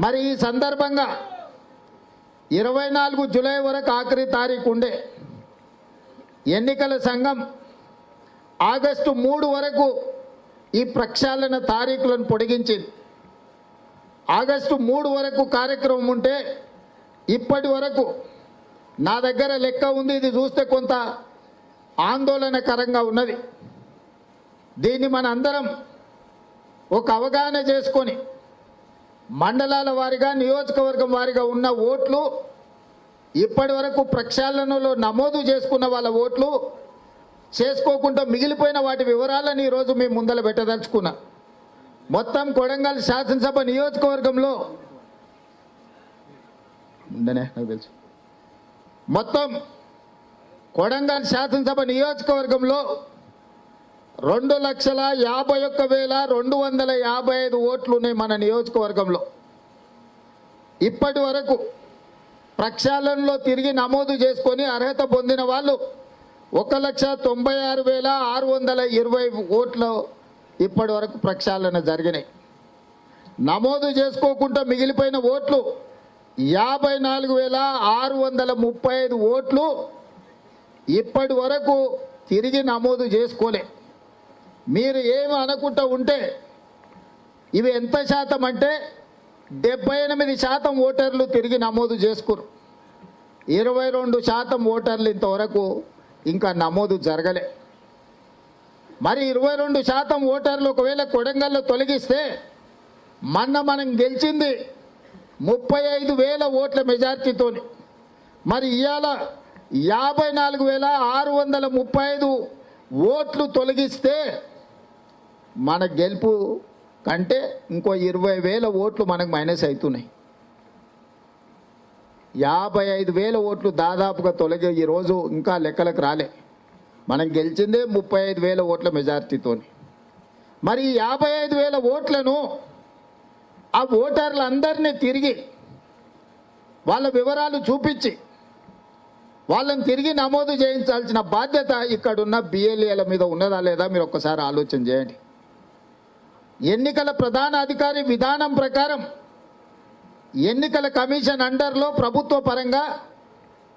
మరి ఈ సందర్భంగా 24 జూలై వరకు ఆఖరి తారీఖు ఉండే ఎన్నికల సంఘం ఆగస్టు 3 వరకు ఈ ప్రక్షాళన తారీఖులను పొడిగించింది. ఆగస్టు 3 వరకు కార్యక్రమం ఉంటే ఇప్పటి వరకు నా దగ్గర లెక్క ఉంది, ఇది చూస్తే కొంత ఆందోళనకరంగా ఉన్నది. దీన్ని మన అందరం ఒక అవగాహన చేసుకొని మండలాల వారీగా నియోజకవర్గం వారీగా ఉన్న ఓట్లు ఇప్పటి వరకు ప్రక్షాళనలో నమోదు చేసుకున్న వాళ్ళ ఓట్లు చేసుకోకుండా మిగిలిపోయిన వాటి వివరాలను ఈరోజు మేము ముందల పెట్టదలుచుకున్నా. మొత్తం కొడంగల్ శాసనసభ నియోజకవర్గంలో నాకు తెలుసు మొత్తం కొడంగల్ శాసనసభ నియోజకవర్గంలో 2,51,255 ఓట్లు ఉన్నాయి మన నియోజకవర్గంలో. ఇప్పటి వరకు ప్రక్షాళనలో తిరిగి నమోదు చేసుకొని అర్హత పొందిన వాళ్ళు 1,96,620 ఓట్లు ఇప్పటి వరకు ప్రక్షాళన జరిగినాయి. నమోదు చేసుకోకుండా మిగిలిపోయిన ఓట్లు 54,635 ఓట్లు ఇప్పటి వరకు తిరిగి నమోదు చేసుకోలే. మీరు ఏమి అనుకుంటూ ఉంటే ఇవి ఎంత శాతం అంటే 78% ఓటర్లు తిరిగి నమోదు చేసుకురు. 22% ఓటర్లు ఇంతవరకు ఇంకా నమోదు జరగలే. మరి 22% ఓటర్లు ఒకవేళ కొడంగల్లో తొలగిస్తే మనం గెలిచింది 35,000 ఓట్ల మెజార్టీతో. మరి ఇవాళ 54,635 ఓట్లు తొలగిస్తే మన గెలుపు కంటే ఇంకో 20,000 ఓట్లు మనకు మైనస్ అవుతున్నాయి. 55,000 ఓట్లు దాదాపుగా తొలగి ఈరోజు ఇంకా లెక్కలకు రాలే. మనం గెలిచిందే 35,000 ఓట్ల మెజార్టీతో. మరి 55,000 ఓట్లను ఆ ఓటర్లందరినీ తిరిగి వాళ్ళ వివరాలు చూపించి వాళ్ళని తిరిగి నమోదు చేయించాల్సిన బాధ్యత ఇక్కడున్న బిఎల్ఏల మీద ఉన్నదా లేదా మీరు ఒక్కసారి ఆలోచన చేయండి. ఎన్నికల ప్రధాన అధికారి విధానం ప్రకారం ఎన్నికల కమిషన్ అండర్లో ప్రభుత్వ పరంగా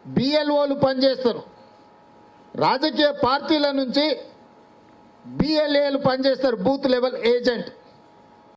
బిఎల్ఓలు పనిచేస్తారు. రాజకీయ పార్టీల నుంచి బిఎల్ఏలు పనిచేస్తారు, బూత్ లెవెల్ ఏజెంట్.